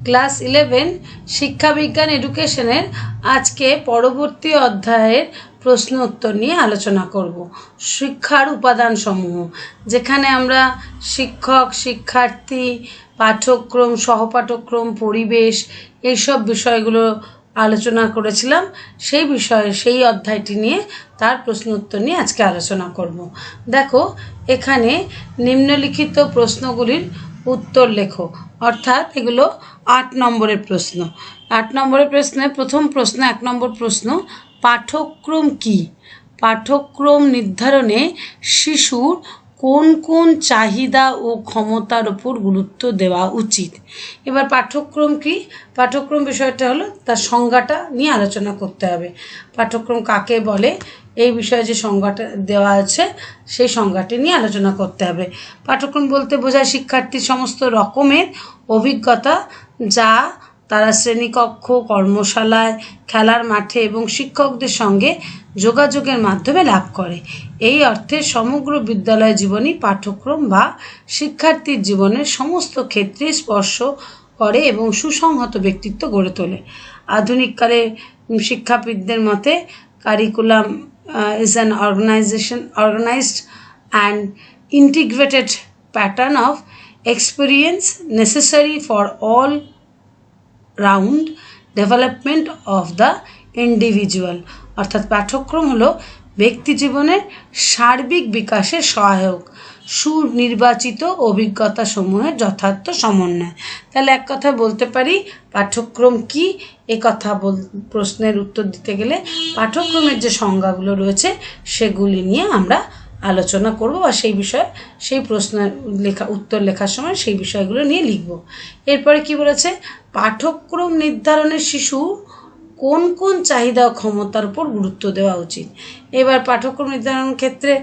Class 11 শিক্ষাবিজ্ঞান এডুকেশনের আজকে পরবর্তী অধ্যায়ের প্রশ্ন উত্তর নিয়ে আলোচনা করব। শিক্ষার উপাদানসমূহ, যেখানে আমরা শিক্ষক, শিক্ষার্থী, পাঠ্যক্রম, সহপাঠক্রম, পরিবেশ এইসব বিষয়গুলো আলোচনা করেছিলাম। সেই বিষয়ে সেই অধ্যায়টি নিয়ে তার প্রশ্ন উত্তর নিয়ে আজকে আলোচনা করব। দেখো, এখানে নিম্নলিখিত প্রশ্নগুলির উত্তর লেখো, অর্থাৎ এগুলো 8 নম্বরের প্রশ্ন। 8 নম্বরের প্রশ্নে প্রথম প্রশ্ন, 1 নম্বর প্রশ্ন, পাঠ্যক্রম কি? পাঠ্যক্রম নির্ধারণে শিশুর কোন কোন চাহিদা ও ক্ষমতার উপর গুরুত্ব দেওয়া উচিত? এবার পাঠ্যক্রম কি? পাঠ্যক্রম বিষয়টা হলো তার সংজ্ঞাটা নিয়ে আলোচনা করতে হবে। পাঠ্যক্রম কাকে বলে এই বিষয়ে যে সংজ্ঞাটা দেওয়া আছে সেই সংজ্ঞাটি নিয়ে আলোচনা করতে হবে। পাঠ্যক্রম বলতে বোঝায় শিক্ষার্থীর সমস্ত রকমের অভিজ্ঞতা, যা তারা শ্রেণীকক্ষ, কর্মশালায়, খেলার মাঠে এবং শিক্ষকদের সঙ্গে যোগাযোগের মাধ্যমে লাভ করে। এই অর্থে সমগ্র বিদ্যালয় জীবনই পাঠ্যক্রম বা শিক্ষার্থীর জীবনের সমস্ত ক্ষেত্রে স্পর্শ করে এবং সুসংহত ব্যক্তিত্ব গড়ে তোলে। আধুনিককালে শিক্ষাবিদদের মতে curriculum is an organized and integrated pattern of experience necessary for all round development of the individual। অর্থাৎ পাঠ্যক্রম হলো ব্যক্তি জীবনের সার্বিক বিকাশের সহায়ক সুনির্বাচিত অভিজ্ঞতা সমূহের যথার্থ সমন্বয়। তাহলে এক কথা বলতে পারি পাঠ্যক্রম কি, এ কথা প্রশ্নের উত্তর দিতে গেলে পাঠ্যক্রমের যে সংজ্ঞাগুলো রয়েছে সেগুলি নিয়ে আমরা আলোচনা করব, বা সেই বিষয়ে সেই প্রশ্নের উত্তর লেখার সময় সেই বিষয়গুলো নিয়ে লিখব। এরপরে কি বলেছে? পাঠ্যক্রম নির্ধারণে শিশু কোন কোন চাহিদা ও ক্ষমতার উপর গুরুত্ব দেওয়া উচিত। এবার পাঠ্যক্রম নির্ধারণের ক্ষেত্রে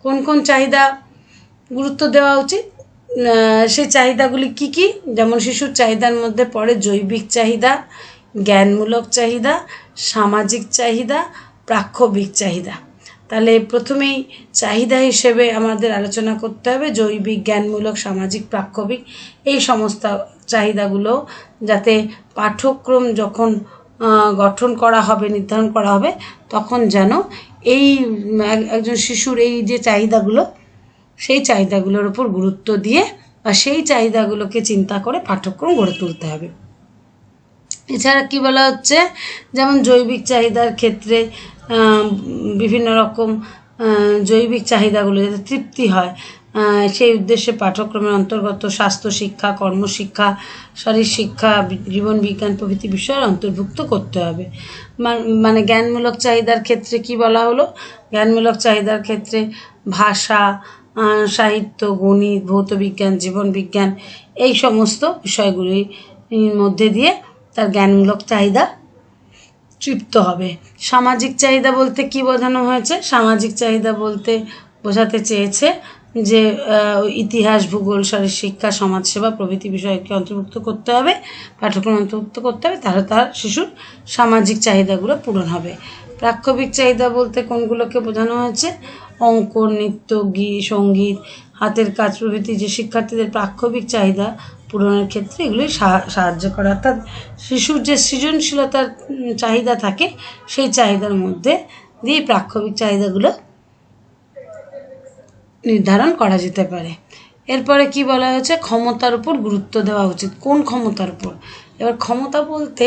কোন কোন চাহিদা গুরুত্ব দেওয়া উচিত, সেই চাহিদাগুলি কি কি? যেমন শিশুর চাহিদার মধ্যে পড়ে জৈবিক চাহিদা, জ্ঞানমূলক চাহিদা, সামাজিক চাহিদা, প্রাক্ষবিক চাহিদা। তাহলে প্রথমেই চাহিদা হিসেবে আমাদের আলোচনা করতে হবে জৈবিক, জ্ঞানমূলক, সামাজিক, প্রাক্ষবিক এই সমস্ত চাহিদাগুলো, যাতে পাঠ্যক্রম যখন গঠন করা হবে, নির্ধারণ করা হবে, তখন যেন এই একজন শিশুর এই যে চাহিদাগুলো সেই চাহিদাগুলোর উপর গুরুত্ব দিয়ে বা সেই চাহিদাগুলোকে চিন্তা করে পাঠ্যক্রম গড়ে তুলতে হবে। এছাড়া কি বলা হচ্ছে, যেমন জৈবিক চাহিদার ক্ষেত্রে বিভিন্ন রকম জৈবিক চাহিদাগুলো যাতে তৃপ্তি হয় সেই উদ্দেশ্যে পাঠ্যক্রমের অন্তর্গত স্বাস্থ্য শিক্ষা, কর্মশিক্ষা, শারীরিক শিক্ষা, জীবন বিজ্ঞান প্রভৃতি বিষয়ের অন্তর্ভুক্ত করতে হবে। মানে জ্ঞানমূলক চাহিদার ক্ষেত্রে কি বলা হলো? জ্ঞানমূলক চাহিদার ক্ষেত্রে ভাষা, সাহিত্য, গণিত, ভৌতবিজ্ঞান, জীবন বিজ্ঞান এই সমস্ত বিষয়গুলির মধ্যে দিয়ে তার জ্ঞানমূলক চাহিদা তৃপ্ত হবে। সামাজিক চাহিদা বলতে কি বোঝানো হয়েছে? সামাজিক চাহিদা বলতে বোঝাতে চেয়েছে যে ইতিহাস, ভূগোল, শারীরিক শিক্ষা, সমাজসেবা প্রভৃতি বিষয়কে অন্তর্ভুক্ত করতে হবে, পাঠ্যক্রম অন্তর্ভুক্ত করতে হবে, তাহলে তার শিশুর সামাজিক চাহিদাগুলো পূরণ হবে। প্রাক্ষবিক চাহিদা বলতে কোনগুলোকে বোঝানো হয়েছে? অঙ্কন, নৃত্য, সঙ্গীত, হাতের কাজ প্রভৃতি যে শিক্ষার্থীদের প্রাক্ষবিক চাহিদা পূরণের ক্ষেত্রে এগুলোই সাহায্য করে। অর্থাৎ শিশুর যে সৃজনশীলতার চাহিদা থাকে সেই চাহিদার মধ্যে দিয়ে প্রাক্ষবিক চাহিদাগুলো নির্ধারণ করা যেতে পারে। এরপরে কি বলা হয়েছে? ক্ষমতার উপর গুরুত্ব দেওয়া উচিত। কোন ক্ষমতার উপর? এবার ক্ষমতা বলতে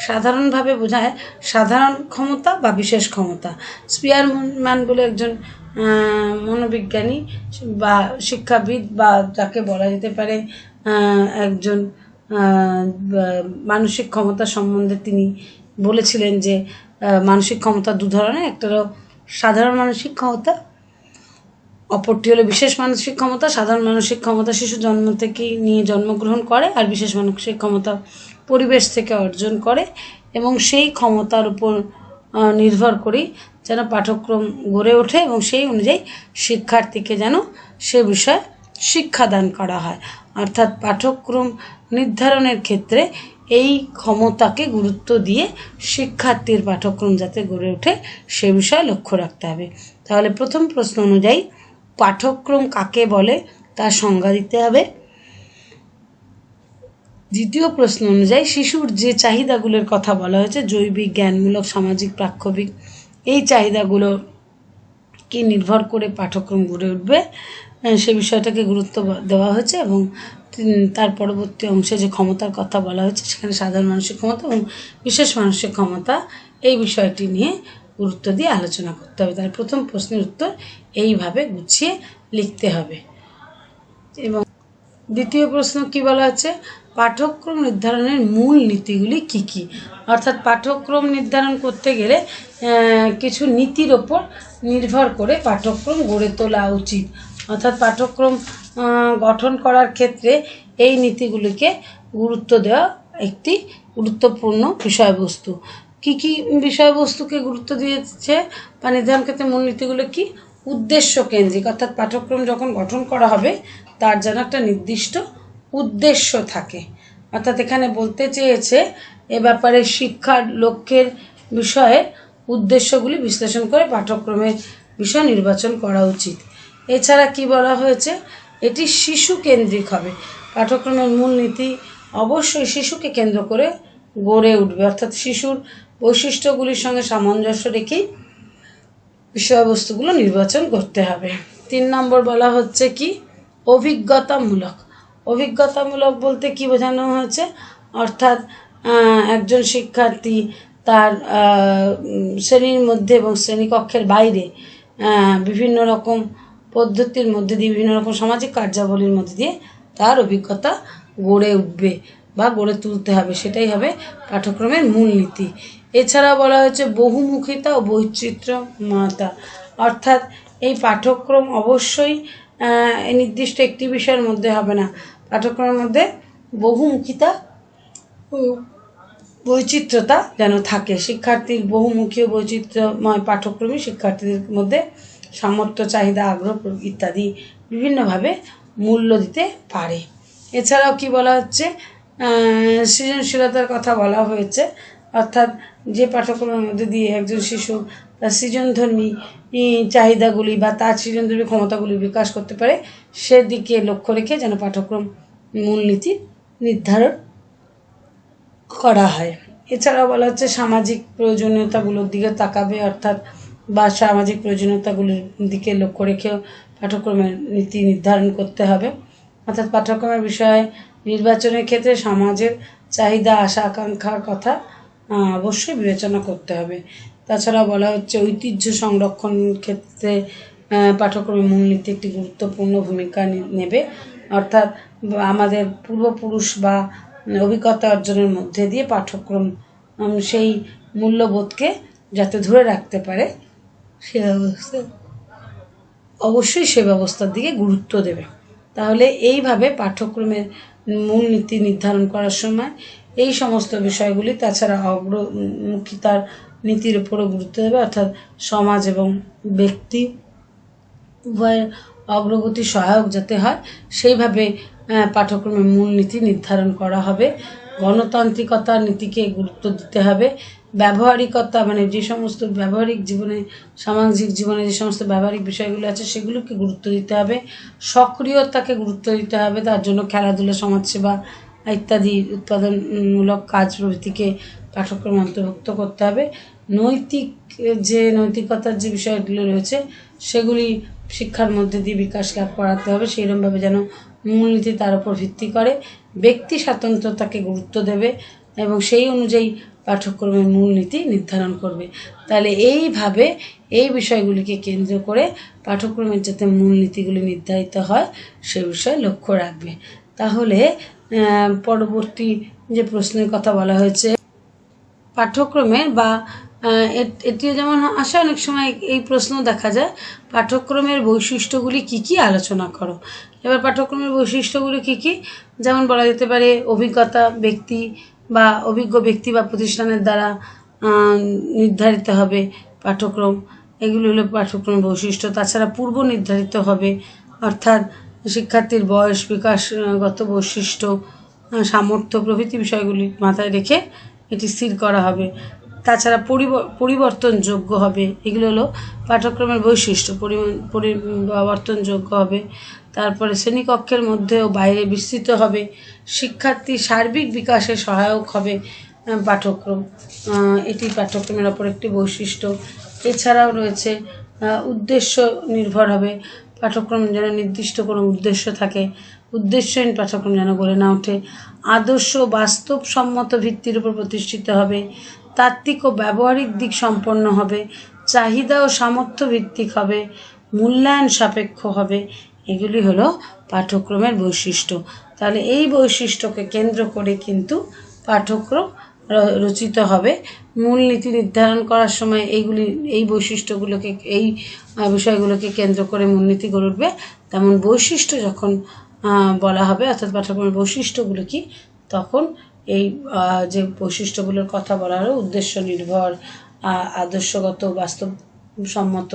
সাধারণভাবে বোঝায় সাধারণ ক্ষমতা বা বিশেষ ক্ষমতা। স্পিয়ারম্যান বলে একজন মনোবিজ্ঞানী বা শিক্ষাবিদ, বা যাকে বলা যেতে পারে একজন মানসিক ক্ষমতা সম্বন্ধে তিনি বলেছিলেন যে মানসিক ক্ষমতা দু ধরনের, একটা হলো সাধারণ মানসিক ক্ষমতা, অপরটি হলো বিশেষ মানসিক ক্ষমতা। সাধারণ মানসিক ক্ষমতা শিশু জন্ম থেকেই নিয়ে জন্মগ্রহণ করে, আর বিশেষ মানসিক ক্ষমতা পরিবেশ থেকে অর্জন করে, এবং সেই ক্ষমতার উপর নির্ভর করেই যেন পাঠ্যক্রম গড়ে ওঠে এবং সেই অনুযায়ী শিক্ষার্থীকে যেন সে বিষয়ে শিক্ষাদান করা হয়। অর্থাৎ পাঠ্যক্রম নির্ধারণের ক্ষেত্রে এই ক্ষমতাকে গুরুত্ব দিয়ে শিক্ষার্থীর পাঠ্যক্রম যাতে গড়ে ওঠে সে বিষয়ে লক্ষ্য রাখতে হবে। তাহলে প্রথম প্রশ্ন অনুযায়ী পাঠ্যক্রম কাকে বলে তার সংজ্ঞা দিতে হবে। দ্বিতীয় প্রশ্ন অনুযায়ী শিশুর যে চাহিদাগুলোর কথা বলা হয়েছে, জৈবিক, জ্ঞানমূলক, সামাজিক, প্রাক্ষবিক, এই চাহিদাগুলো কি নির্ভর করে পাঠ্যক্রম গড়ে উঠবে সে বিষয়টাকে গুরুত্ব দেওয়া হয়েছে। এবং তার পরবর্তী অংশে যে ক্ষমতার কথা বলা হয়েছে সেখানে সাধারণ মানসিক ক্ষমতা এবং বিশেষ মানসিক ক্ষমতা এই বিষয়টি নিয়ে গুরুত্ব দিয়ে আলোচনা করতে হবে। তার প্রথম প্রশ্নের উত্তর এইভাবে গুছিয়ে লিখতে হবে। এবং দ্বিতীয় প্রশ্ন কি বলা হচ্ছে, পাঠ্যক্রম নির্ধারণের মূল নীতিগুলি কি কি। অর্থাৎ পাঠ্যক্রম নির্ধারণ করতে গেলে কিছু নীতির ওপর নির্ভর করে পাঠ্যক্রম গড়ে তোলা উচিত। অর্থাৎ পাঠ্যক্রম গঠন করার ক্ষেত্রে এই নীতিগুলিকে গুরুত্ব দেওয়া একটি গুরুত্বপূর্ণ বিষয়বস্তু। কি কি বিষয়বস্তুকে গুরুত্ব দিয়েছে বা নির্ধারণ ক্ষেত্রে মূলনীতিগুলো কি? উদ্দেশ্য কেন্দ্রিক, অর্থাৎ পাঠ্যক্রম যখন গঠন করা হবে তার যেন একটা নির্দিষ্ট উদ্দেশ্য থাকে। অর্থাৎ এখানে বলতে চেয়েছে এ ব্যাপারে শিক্ষার লক্ষ্যের বিষয়ে উদ্দেশ্যগুলি বিশ্লেষণ করে পাঠ্যক্রমের বিষয় নির্বাচন করা উচিত। এছাড়া কি বলা হয়েছে, এটি শিশু কেন্দ্রিক হবে। পাঠ্যক্রমের মূলনীতি অবশ্যই শিশুকে কেন্দ্র করে গড়ে উঠবে, অর্থাৎ শিশুর বৈশিষ্ট্যগুলির সঙ্গে সামঞ্জস্য রেখেই বিষয়বস্তুগুলো নির্বাচন করতে হবে। 3 নম্বর বলা হচ্ছে কি, অভিজ্ঞতামূলক। অভিজ্ঞতামূলক বলতে কি বোঝানো হয়েছে, অর্থাৎ একজন শিক্ষার্থী তার শ্রেণীর মধ্যে এবং শ্রেণীকক্ষের বাইরে বিভিন্ন রকম পদ্ধতির মধ্যে দিয়ে, বিভিন্ন রকম সামাজিক কার্যাবলীর মধ্যে দিয়ে তার অভিজ্ঞতা গড়ে উঠবে বা গড়ে তুলতে হবে, সেটাই হবে পাঠ্যক্রমের মূলনীতি। এছাড়া বলা হয়েছে বহুমুখিতা ও বৈচিত্র্যময়তা। অর্থাৎ এই পাঠ্যক্রম অবশ্যই নির্দিষ্ট একটি বিষয়ের মধ্যে হবে না, পাঠ্যক্রমের মধ্যে বহুমুখিতা ও বৈচিত্র্যতা যেন থাকে। শিক্ষার্থীর বহুমুখী ও বৈচিত্র্যময় পাঠ্যক্রমে শিক্ষার্থীদের মধ্যে সামর্থ্য, চাহিদা, আগ্রহ ইত্যাদি বিভিন্নভাবে মূল্য দিতে পারে। এছাড়াও কি বলা হচ্ছে, সৃজনশীলতার কথা বলা হয়েছে। অর্থাৎ যে পাঠ্যক্রমের মধ্যে দিয়ে একজন শিশু তার সৃজনধর্মী চাহিদাগুলি বা তার সৃজনধর্মী ক্ষমতাগুলি বিকাশ করতে পারে সেদিকে লক্ষ্য রেখে যেন পাঠ্যক্রম মূলনীতি নির্ধারণ করা হয়। এছাড়াও বলা হচ্ছে সামাজিক প্রয়োজনীয়তাগুলোর দিকে তাকাবে, অর্থাৎ বা সামাজিক প্রয়োজনীয়তাগুলির দিকে লক্ষ্য রেখেও পাঠ্যক্রমের নীতি নির্ধারণ করতে হবে। অর্থাৎ পাঠ্যক্রমের বিষয়ে নির্বাচনের ক্ষেত্রে সমাজের চাহিদা, আশা আকাঙ্ক্ষার কথা অবশ্যই বিবেচনা করতে হবে। তাছাড়া বলা হচ্ছে ঐতিহ্য সংরক্ষণ ক্ষেত্রে পাঠ্যক্রমের মূলনীতি একটি গুরুত্বপূর্ণ ভূমিকা নেবে। অর্থাৎ আমাদের পূর্বপুরুষ বা অভিজ্ঞতা অর্জনের মধ্যে দিয়ে পাঠ্যক্রম সেই মূল্যবোধকে যাতে ধরে রাখতে পারে সে ব্যবস্থা অবশ্যই সে ব্যবস্থার দিকে গুরুত্ব দেবে। তাহলে এইভাবে পাঠ্যক্রমের মূলনীতি নির্ধারণ করার সময় এই সমস্ত বিষয়গুলি, তাছাড়া অগ্রমুখিতার নীতির উপরও গুরুত্ব দেবে, অর্থাৎ সমাজ এবং ব্যক্তি উভয়ের অগ্রগতি সহায়ক যাতে হয় সেইভাবে পাঠ্যক্রমের মূলনীতি নির্ধারণ করা হবে। গণতান্ত্রিকতার নীতিকে গুরুত্ব দিতে হবে। ব্যবহারিকতা মানে যে সমস্ত ব্যবহারিক জীবনে, সামাজিক জীবনে যে সমস্ত ব্যবহারিক বিষয়গুলো আছে সেগুলোকে গুরুত্ব দিতে হবে। সক্রিয়তাকে গুরুত্ব দিতে হবে, তার জন্য খেলাধুলা, সমাজসেবা ইত্যাদি উৎপাদনমূলক কাজ প্রভৃতিকে পাঠ্যক্রমে অন্তর্ভুক্ত করতে হবে। নৈতিকতার যে বিষয়গুলো রয়েছে সেগুলি শিক্ষার মধ্যে দিয়ে বিকাশ লাভ করাতে হবে, সেইরকমভাবে যেন মূলনীতি তার উপর ভিত্তি করে। ব্যক্তি স্বাতন্ত্র্যতাকে গুরুত্ব দেবে এবং সেই অনুযায়ী পাঠ্যক্রমের মূলনীতি নির্ধারণ করবে। তাহলে এইভাবে এই বিষয়গুলিকে কেন্দ্র করে পাঠ্যক্রমের যাতে মূলনীতিগুলি নির্ধারিত হয় সে বিষয়ে লক্ষ্য রাখবে। তাহলে পরবর্তী যে প্রশ্নের কথা বলা হয়েছে, পাঠ্যক্রমের বা এটিও যেমন আসে অনেক সময় এই প্রশ্ন দেখা যায়, পাঠ্যক্রমের বৈশিষ্ট্যগুলি কি কি আলোচনা করো। এবার পাঠ্যক্রমের বৈশিষ্ট্যগুলি কি কি, যেমন বলা যেতে পারে অভিজ্ঞতা ব্যক্তি বা অভিজ্ঞ ব্যক্তি বা প্রতিষ্ঠানের দ্বারা নির্ধারিত হবে পাঠ্যক্রম, এগুলো হলো পাঠ্যক্রমের বৈশিষ্ট্য। তাছাড়া পূর্ব নির্ধারিত হবে, অর্থাৎ শিক্ষার্থীর বয়স, বিকাশগত বৈশিষ্ট্য, সামর্থ্য প্রভৃতি বিষয়গুলি মাথায় রেখে এটি স্থির করা হবে। তাছাড়া পরিবর্তনযোগ্য হবে, এগুলো হলো পাঠ্যক্রমের বৈশিষ্ট্য, পরিবর্তনযোগ্য হবে। তারপরে শ্রেণীকক্ষের মধ্যে ও বাইরে বিস্তৃত হবে। শিক্ষার্থীর সার্বিক বিকাশে সহায়ক হবে পাঠ্যক্রম। এটি পাঠ্যক্রমের অপর একটি বৈশিষ্ট্য। এছাড়াও রয়েছে উদ্দেশ্য নির্ভর হবে। পাঠ্যক্রম যেন নির্দিষ্ট কোনো উদ্দেশ্য থাকে, উদ্দেশ্যহীন পাঠ্যক্রম যেন গড়ে না ওঠে। আদর্শ বাস্তবসম্মত ভিত্তির উপর প্রতিষ্ঠিত হবে। তাত্ত্বিক ও ব্যবহারিক দিক সম্পন্ন হবে। চাহিদা ও সামর্থ্য ভিত্তিক হবে। মূল্যায়ন সাপেক্ষ হবে। এগুলি হলো পাঠ্যক্রমের বৈশিষ্ট্য। তাহলে এই বৈশিষ্ট্যকে কেন্দ্র করে কিন্তু পাঠ্যক্রম রচিত হবে। মূলনীতি নির্ধারণ করার সময় এই বৈশিষ্ট্যগুলোকে, এই বিষয়গুলোকে কেন্দ্র করে মূলনীতি গড়ে উঠবে। তেমন বৈশিষ্ট্য যখন বলা হবে, অর্থাৎ পাঠ্যক্রমের বৈশিষ্ট্যগুলো কি, তখন এই যে বৈশিষ্ট্যগুলোর কথা বলা হলো, উদ্দেশ্য নির্ভর, আদর্শগত বাস্তবসম্মত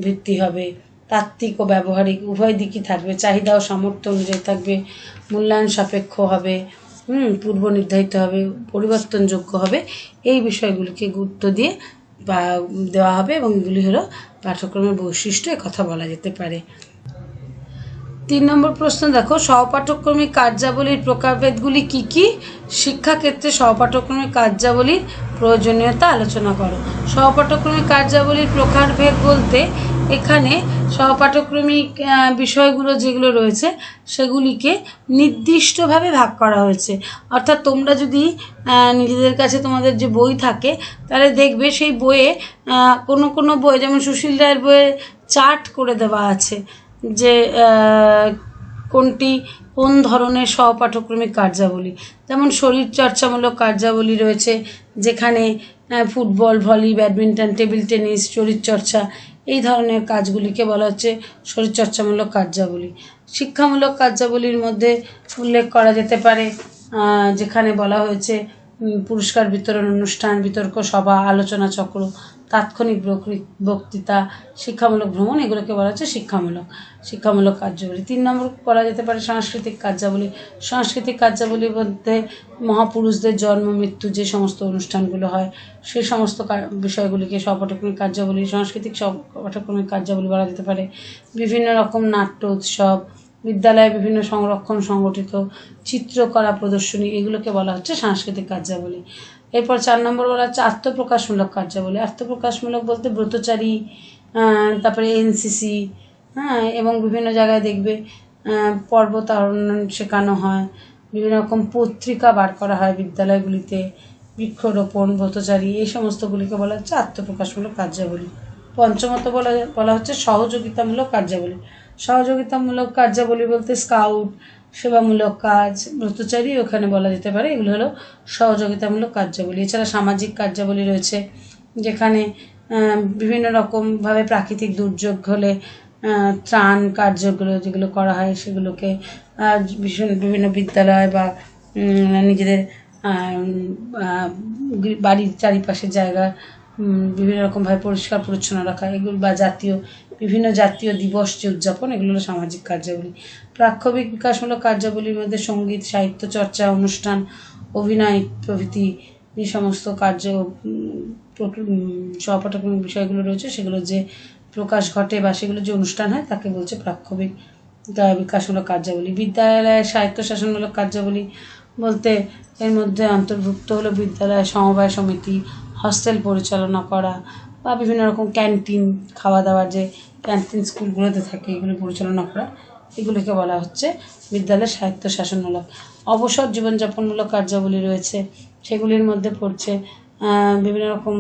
ভিত্তি হবে, তাত্ত্বিক ও ব্যবহারিক উভয় দিকই থাকবে, চাহিদা ও সামর্থ্য অনুযায়ী থাকবে, মূল্যায়ন সাপেক্ষ হবে, পূর্ব নির্ধারিত হবে, পরিবর্তনযোগ্য হবে। এই বিষয়গুলিকে গুরুত্ব দিয়ে দেওয়া হবে এবং এগুলি হলো পাঠ্যক্রমের বৈশিষ্ট্য, কথা বলা যেতে পারে। 3 নম্বর প্রশ্ন দেখো, সহপাঠ্যক্রমিক কার্যাবলীর প্রকারভেদগুলি কি কি? শিক্ষাক্ষেত্রে সহপাঠ্যক্রমিক কার্যাবলীর প্রয়োজনীয়তা আলোচনা করো। সহপাঠ্যক্রমিক কার্যাবলীর প্রকারভেদ বলতে এখানে সহপাঠ্যক্রমিক বিষয়গুলো যেগুলো রয়েছে সেগুলিকে নির্দিষ্টভাবে ভাগ করা হয়েছে। অর্থাৎ তোমরা যদি নিজেদের কাছে তোমাদের যে বই থাকে, তাহলে দেখবে সেই বইয়ে কোনো বই, যেমন সুশীল রায়ের বইয়ে চার্ট করে দেওয়া আছে যে কোন ধরনের সহপাঠ্যক্রমিক কার্যাবলী। যেমন শরীরচর্চামূলক কার্যাবলী রয়েছে, যেখানে football, volley, badminton, table tennis, শরীরচর্চা, এই ধরনের কাজগুলিকে বলা হচ্ছে শরীরচর্চামূলক কার্যাবলী। শিক্ষামূলক কার্যাবলীর মধ্যে উল্লেখ করা যেতে পারে, যেখানে বলা হয়েছে পুরস্কার বিতরণ অনুষ্ঠান, বিতর্ক সভা, আলোচনা চক্র, তাৎক্ষণিক বক্তৃতা, শিক্ষামূলক ভ্রমণ, এগুলোকে বলা হচ্ছে শিক্ষামূলক কার্যাবলী। 3 নম্বর বলা যেতে পারে সাংস্কৃতিক কার্যাবলী। সাংস্কৃতিক কার্যাবলীর মধ্যে মহাপুরুষদের জন্ম মৃত্যু যে সমস্ত অনুষ্ঠানগুলো হয়, সেই সমস্ত বিষয়গুলিকে সহপাঠ্যক্রমিক কার্যাবলী, সাংস্কৃতিক পাঠ্যক্রমিক কার্যাবলী বলা যেতে পারে। বিভিন্ন রকম নাট্য উৎসব, বিদ্যালয়ে বিভিন্ন সংরক্ষণ সংগঠিত চিত্রকলা প্রদর্শনী, এগুলোকে বলা হচ্ছে সাংস্কৃতিক কার্যাবলী। এরপর 4 নম্বর বলা হচ্ছে আত্মপ্রকাশমূলক কার্যাবলী। আত্মপ্রকাশমূলক বলতে ব্রতচারী, তারপরে এনসিসি, এবং বিভিন্ন জায়গায় দেখবে পর্বত আরোহণ শেখানো হয়, বিভিন্ন রকম পত্রিকা বার করা হয় বিদ্যালয়গুলিতে, বৃক্ষরোপণ, ব্রতচারী, এই সমস্তগুলিকে বলা হচ্ছে আত্মপ্রকাশমূলক কার্যাবলী। পঞ্চমত বলা হচ্ছে সহযোগিতামূলক কার্যাবলী। সহযোগিতামূলক কার্যাবলী বলতে স্কাউট, সেবামূলক কাজ, ব্রতচারী ওখানে বলা যেতে পারে, এগুলো হলো সহযোগিতামূলক কার্যাবলী। এছাড়া সামাজিক কার্যাবলী রয়েছে, যেখানে বিভিন্ন রকমভাবে প্রাকৃতিক দুর্যোগ হলে ত্রাণ কার্যগুলো যেগুলো করা হয়, সেগুলোকে বিভিন্ন বিদ্যালয় বা নিজেদের বাড়ির চারিপাশের জায়গা বিভিন্ন রকমভাবে পরিষ্কার পরিচ্ছন্ন রাখা, এগুলো বা বিভিন্ন জাতীয় দিবস যে উদযাপন, এগুলো হলো সামাজিক কার্যাবলী। প্রাক্ষবিক বিকাশমূলক কার্যাবলীর মধ্যে সঙ্গীত, সাহিত্য চর্চা, অনুষ্ঠান, অভিনয় প্রভৃতি যে সমস্ত সহপাঠ্যক্রমিক বিষয়গুলো রয়েছে, সেগুলো যে প্রকাশ ঘটে বা সেগুলো যে অনুষ্ঠান হয়, তাকে বলছে প্রাক্ষবিক বিকাশমূলক কার্যাবলী। বিদ্যালয়ে স্বায়ত্তশাসনমূলক কার্যাবলী বলতে এর মধ্যে অন্তর্ভুক্ত হলো বিদ্যালয় সমবায় সমিতি, হস্টেল পরিচালনা করা, বা বিভিন্ন রকম ক্যান্টিন, খাওয়া দাওয়ার যে ক্যান্টিন স্কুলগুলোতে থাকে, এগুলো পরিচালনা করা, এগুলোকে বলা হচ্ছে বিদ্যালয়ের স্বায়ত্তশাসনমূলক। অবসর জীবনযাপনমূলক কার্যাবলী রয়েছে, সেগুলির মধ্যে পড়ছে বিভিন্ন রকম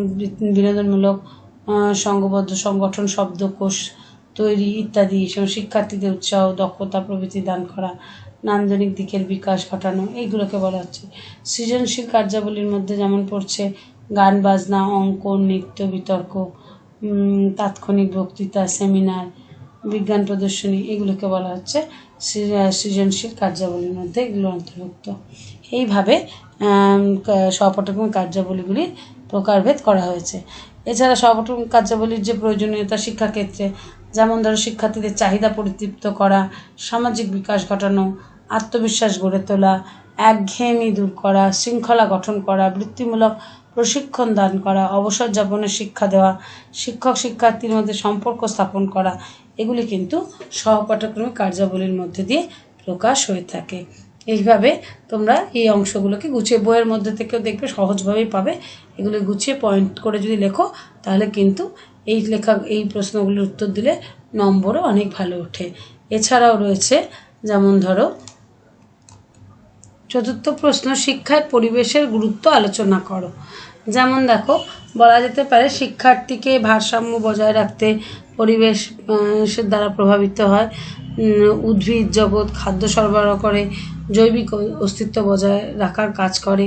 বিনোদনমূলক সংঘবদ্ধ সংগঠন, শব্দকোষ তৈরি ইত্যাদি, শিক্ষার্থীদের উৎসাহ, দক্ষতা প্রভৃতি দান করা, নান্দনিক দিকের বিকাশ ঘটানো, এইগুলোকে বলা হচ্ছে। সৃজনশীল কার্যাবলীর মধ্যে যেমন পড়ছে গান বাজনা, অঙ্কন, নৃত্য, বিতর্ক, তাৎক্ষণিক বক্তৃতা, সেমিনার, বিজ্ঞান প্রদর্শনী, এগুলোকে বলা হচ্ছে সৃজনশীল কার্যাবলীর মধ্যে এগুলো অন্তর্ভুক্ত। এইভাবে সহপাঠ্যক্রমিক কার্যাবলীগুলির প্রকারভেদ করা হয়েছে। এছাড়া সহপাঠ্যক্রমিক কার্যাবলীর যে প্রয়োজনীয়তা শিক্ষাক্ষেত্রে, যেমন ধরো শিক্ষার্থীদের চাহিদা পরিতৃপ্ত করা, সামাজিক বিকাশ ঘটানো, আত্মবিশ্বাস গড়ে তোলা, একঘেয়েমি দূর করা, শৃঙ্খলা গঠন করা, বৃত্তিমূলক প্রশিক্ষণ দান করা, অবসর যাপনের শিক্ষা দেওয়া, শিক্ষক শিক্ষার্থীর মধ্যে সম্পর্ক স্থাপন করা, এগুলি কিন্তু সহপাঠক্রমিক কার্যাবলীর মধ্যে দিয়ে প্রকাশ হয়ে থাকে। এইভাবে তোমরা এই অংশগুলোকে গুছিয়ে বইয়ের মধ্যে থেকেও দেখবে সহজভাবেই পাবে। এগুলো গুছিয়ে পয়েন্ট করে যদি লেখো তাহলে কিন্তু এই প্রশ্নগুলোর উত্তর দিলে নম্বরও অনেক ভালো ওঠে। এছাড়াও রয়েছে যেমন ধরো চতুর্থ প্রশ্ন, শিক্ষায় পরিবেশের গুরুত্ব আলোচনা করো। যেমন দেখো, বলা যেতে পারে শিক্ষার্থীকে ভারসাম্য বজায় রাখতে পরিবেশের দ্বারা প্রভাবিত হয়। উদ্ভিদ জগৎ খাদ্য সরবরাহ করে, জৈবিক অস্তিত্ব বজায় রাখার কাজ করে।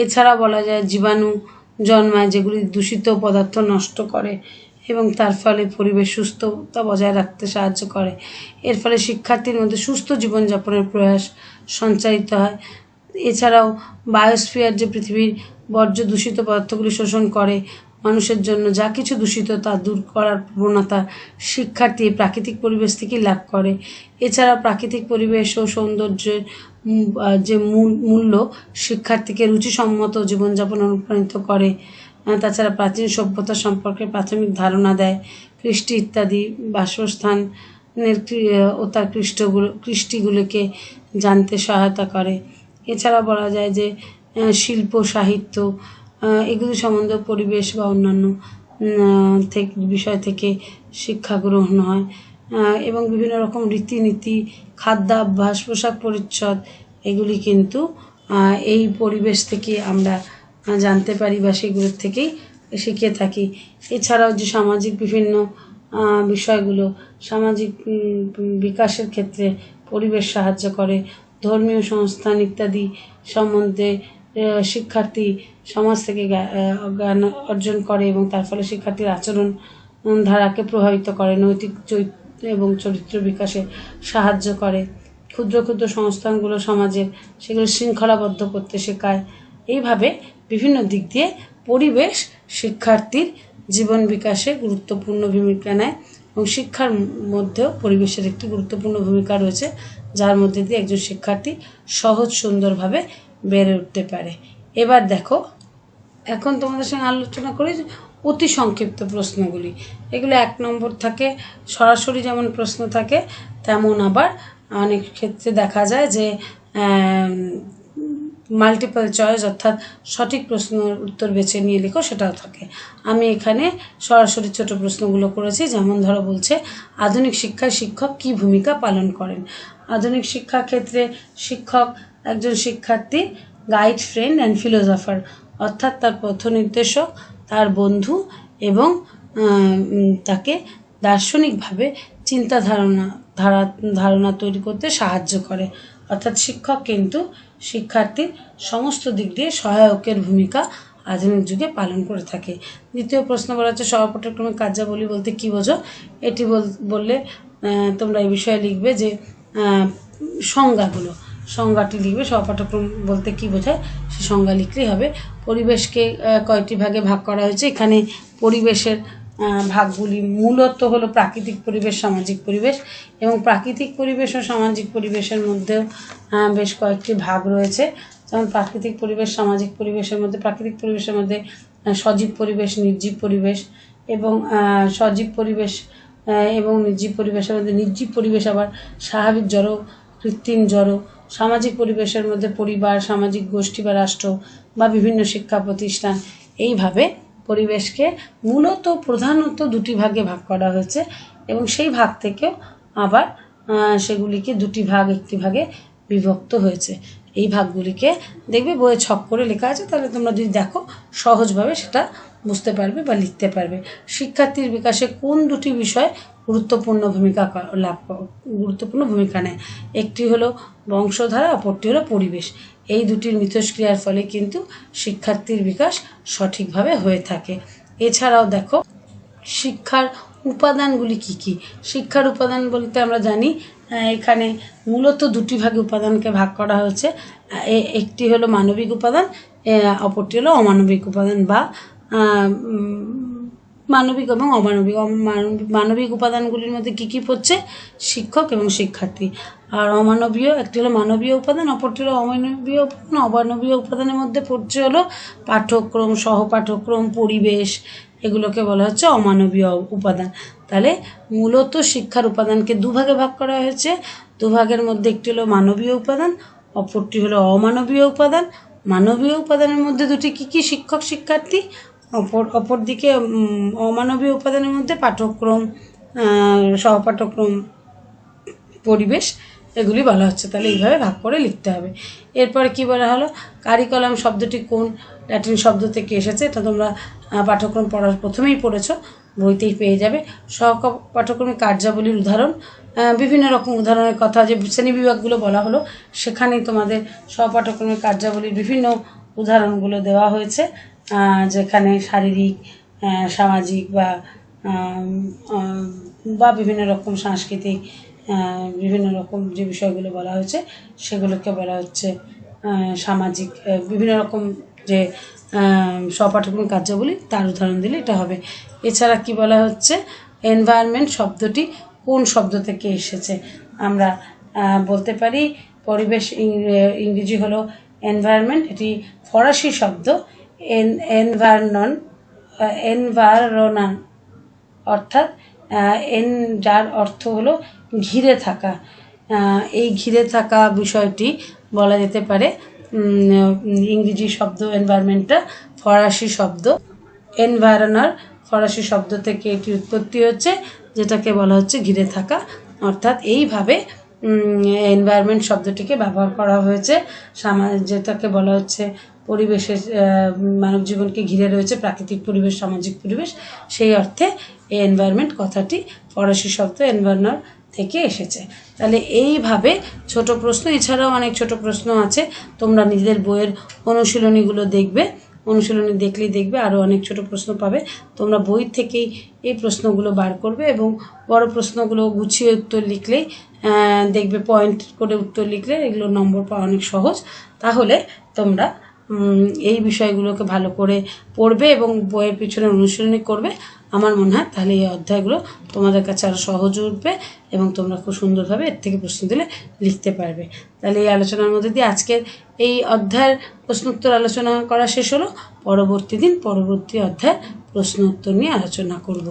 এছাড়া বলা যায় জীবাণু জন্মায় যেগুলি দূষিত পদার্থ নষ্ট করে এবং তার ফলে পরিবেশ সুস্থতা বজায় রাখতে সাহায্য করে। এর ফলে শিক্ষার্থীর মধ্যে সুস্থ জীবনযাপনের প্রয়াস সঞ্চারিত হয়। এছাড়াও বায়োস্ফিয়ার যে পৃথিবীর বর্জ্য দূষিত পদার্থগুলি শোষণ করে, মানুষের জন্য যা কিছু দূষিত তা দূর করার প্রবণতা শিক্ষার্থী প্রাকৃতিক পরিবেশ থেকেই লাভ করে। এছাড়া প্রাকৃতিক পরিবেশ ও সৌন্দর্যের যে মূল্য শিক্ষার্থীকে রুচিসম্মত জীবনযাপন অনুপ্রাণিত করে। তাছাড়া প্রাচীন সভ্যতা সম্পর্কে প্রাথমিক ধারণা দেয়। কৃষ্টি ইত্যাদি বাসস্থানের ও তার কৃষ্টিগুলোকে জানতে সহায়তা করে। এছাড়া বলা যায় যে শিল্প সাহিত্য এগুলি সম্বন্ধে পরিবেশ বা অন্যান্য বিষয় থেকে শিক্ষা গ্রহণ হয় এবং বিভিন্ন রকম রীতিনীতি, খাদ্যাভ্যাস, পোশাক পরিচ্ছদ এগুলি কিন্তু এই পরিবেশ থেকে আমরা জানতে পারি বা সেগুলোর থেকেই শিখে থাকি। এছাড়াও যে সামাজিক বিভিন্ন বিষয়গুলো সামাজিক বিকাশের ক্ষেত্রে পরিবেশ সাহায্য করে। ধর্মীয় সংস্থান ইত্যাদি সম্বন্ধে শিক্ষার্থী সমাজ থেকে জ্ঞান অর্জন করে এবং তার ফলে শিক্ষার্থীর আচরণ ধারাকে প্রভাবিত করে, নৈতিক এবং চরিত্র বিকাশে সাহায্য করে। ক্ষুদ্র ক্ষুদ্র সংস্থানগুলো সমাজের সেগুলো শৃঙ্খলাবদ্ধ করতে শেখায়। এইভাবে বিভিন্ন দিক দিয়ে পরিবেশ শিক্ষার্থীর জীবন বিকাশে গুরুত্বপূর্ণ ভূমিকা নেয় এবং শিক্ষার মধ্যেও পরিবেশের একটি গুরুত্বপূর্ণ ভূমিকা রয়েছে, যার মধ্যে দিয়ে একজন শিক্ষার্থী সহজ সুন্দরভাবে বেড়ে উঠতে পারে। এবার দেখো, এখন তোমাদের সঙ্গে আলোচনা করি অতি সংক্ষিপ্ত প্রশ্নগুলি। এগুলো 1 নম্বর থাকে, সরাসরি যেমন প্রশ্ন থাকে তেমন আবার অনেক ক্ষেত্রে দেখা যায় যে মাল্টিপল চয়েস অর্থাৎ সঠিক প্রশ্নের উত্তর বেছে নিয়ে লেখো, সেটাও থাকে। আমি এখানে সরাসরি ছোট প্রশ্নগুলো করেছি। যেমন ধরো বলছে, আধুনিক শিক্ষায় শিক্ষক কী ভূমিকা পালন করেন? আধুনিক শিক্ষার ক্ষেত্রে শিক্ষক একজন শিক্ষার্থীর গাইড, ফ্রেন্ড অ্যান্ড ফিলোসফার, অর্থাৎ তার পথ নির্দেশক, তার বন্ধু এবং তাকে দার্শনিকভাবে চিন্তা ধারণা তৈরি করতে সাহায্য করে। অর্থাৎ শিক্ষক কিন্তু শিক্ষার্থীর সমস্ত দিক দিয়ে সহায়কের ভূমিকা আধুনিক যুগে পালন করে থাকে। দ্বিতীয় প্রশ্ন বলা হচ্ছে, সহপাঠক্রমিক কার্যাবলী বলতে কী বোঝো? এটি বললে তোমরা এই বিষয়ে লিখবে যে সংজ্ঞাটি লিখবে। সহপাঠক্রম বলতে কী বোঝায় সে সংজ্ঞা লিখলেই হবে। পরিবেশকে কয়টি ভাগে ভাগ করা হয়েছে? এখানে পরিবেশের ভাগগুলি মূলত হলো প্রাকৃতিক পরিবেশ, সামাজিক পরিবেশ, এবং প্রাকৃতিক পরিবেশ ও সামাজিক পরিবেশের মধ্যেও বেশ কয়েকটি ভাগ রয়েছে। যেমন প্রাকৃতিক পরিবেশ, সামাজিক পরিবেশের মধ্যে প্রাকৃতিক পরিবেশের মধ্যে সজীব পরিবেশ, নির্জীব পরিবেশ এবং সজীব পরিবেশ এবং নির্জীব পরিবেশের মধ্যে নির্জীব পরিবেশ আবার স্বাভাবিক জড়, কৃত্রিম জড়। সামাজিক পরিবেশের মধ্যে পরিবার, সামাজিক গোষ্ঠী বা রাষ্ট্র বা বিভিন্ন শিক্ষা প্রতিষ্ঠান। এইভাবে পরিবেশকে প্রধানত 2টি ভাগে ভাগ করা হয়েছে এবং সেই ভাগ থেকেও আবার সেগুলিকে 2টি ভাগ 1টি ভাগে বিভক্ত হয়েছে। এই ভাগগুলিকে দেখবে বইয়ে ছক করে লেখা আছে, তাহলে তোমরা যদি দেখো সহজভাবে সেটা বুঝতে পারবে বা লিখতে পারবে। শিক্ষার্থীর বিকাশে কোন 2টি বিষয় গুরুত্বপূর্ণ ভূমিকা নেয়? একটি হলো বংশধারা, অপরটি হলো পরিবেশ। এই 2টির মিথস্ক্রিয়ার ফলে কিন্তু শিক্ষার্থীর বিকাশ সঠিকভাবে হয়ে থাকে। এছাড়াও দেখো, শিক্ষার উপাদানগুলি কি কি? শিক্ষার উপাদান বলতে আমরা জানি এখানে মূলত 2টি ভাগে উপাদানকে ভাগ করা হয়েছে। একটি হলো মানবিক উপাদান, অপরটি হলো অমানবিক উপাদান বা মানবিক এবং অমানবিক। মানবিক উপাদানগুলির মধ্যে কী কী পড়ছে? শিক্ষক এবং শিক্ষার্থী। আর অমানবীয়, একটি হলো মানবীয় উপাদান, অপরটি হলো অমানবীয় উপাদান। অমানবীয় উপাদানের মধ্যে পড়ছে হলো পাঠ্যক্রম, সহপাঠক্রম, পরিবেশ, এগুলোকে বলা হচ্ছে অমানবীয় উপাদান। তাহলে মূলত শিক্ষার উপাদানকে দুভাগে ভাগ করা হয়েছে। দুভাগের মধ্যে একটি হলো মানবীয় উপাদান, অপরটি হলো অমানবীয় উপাদান। মানবীয় উপাদানের মধ্যে দুটি কী কী? শিক্ষক শিক্ষার্থী। অপরদিকে অমানবীয় উপাদানের মধ্যে পাঠ্যক্রম, সহপাঠক্রম, পরিবেশ, এগুলি বলা হচ্ছে। তাহলে এইভাবে ভাগ করে লিখতে হবে। এরপরে কি বলা হলো? কারিকুলাম শব্দটি কোন ল্যাটিন শব্দ থেকে এসেছে? এটা তোমরা পাঠ্যক্রম পড়ার প্রথমেই পড়েছ, বইতেই পেয়ে যাবে। পাঠ্যক্রমিক কার্যাবলীর উদাহরণ, বিভিন্ন রকম উদাহরণের কথা যে শ্রেণীবিভাগগুলো বলা হলো, সেখানেই তোমাদের সহপাঠ্যক্রমিক কার্যাবলীর বিভিন্ন উদাহরণগুলো দেওয়া হয়েছে, যেখানে শারীরিক, সামাজিক বা বিভিন্ন রকম সাংস্কৃতিক, বিভিন্ন রকম যে বিষয়গুলো বলা হয়েছে সেগুলোকে বলা হচ্ছে সামাজিক, বিভিন্ন রকম যে সহপাঠক্রমিক কার্যাবলী, তার উদাহরণ দিলে এটা হবে। এছাড়া কি বলা হচ্ছে? এনভায়রনমেন্ট শব্দটি কোন শব্দ থেকে এসেছে? আমরা বলতে পারি পরিবেশ ইংরেজি হলো এনভায়রনমেন্ট, এটি ফরাসি শব্দ। এনভায়রনন অর্থাৎ যার অর্থ হলো ঘিরে থাকা। এই ঘিরে থাকা বিষয়টি বলা যেতে পারে ইংরেজি শব্দ এনভায়রনমেন্টটা ফরাসি শব্দ। এনভায়রনার ফরাসি শব্দ থেকে এটি উৎপত্তি হচ্ছে, যেটাকে বলা হচ্ছে ঘিরে থাকা। অর্থাৎ এইভাবে এনভায়রনমেন্ট শব্দটিকে ব্যবহার করা হয়েছে, যেটাকে বলা হচ্ছে পরিবেশের, মানব জীবনকে ঘিরে রয়েছে প্রাকৃতিক পরিবেশ, সামাজিক পরিবেশ। সেই অর্থে এই এনভায়রনমেন্ট কথাটি ফরাসি শব্দ এনভায়রনার থেকে এসেছে। তাহলে এইভাবে ছোট প্রশ্ন, এছাড়াও অনেক ছোট প্রশ্ন আছে, তোমরা নিজেদের বইয়ের অনুশীলনীগুলো দেখবে, অনুশীলনী দেখলেই দেখবে আরও অনেক ছোট প্রশ্ন পাবে। তোমরা বই থেকেই এই প্রশ্নগুলো বার করবে এবং বড় প্রশ্নগুলো গুছিয়ে উত্তর লিখলেই দেখবে, পয়েন্ট করে উত্তর লিখলে এগুলো নম্বর পাওয়া অনেক সহজ। তাহলে তোমরা এই বিষয়গুলোকে ভালো করে পড়বে এবং বইয়ের পিছনে অনুশীলনী করবে। আমার মনে হয় তাহলে এই অধ্যায়গুলো তোমাদের কাছে আরও সহজ উঠবে এবং তোমরা খুব সুন্দরভাবে এর থেকে প্রশ্ন দিলে লিখতে পারবে। তাহলে এই আলোচনার মধ্যে দিয়ে আজকের এই অধ্যায়ের প্রশ্ন উত্তর আলোচনা করা শেষ হলো। পরবর্তী দিন পরবর্তী অধ্যায়ের প্রশ্ন উত্তর নিয়ে আলোচনা করব।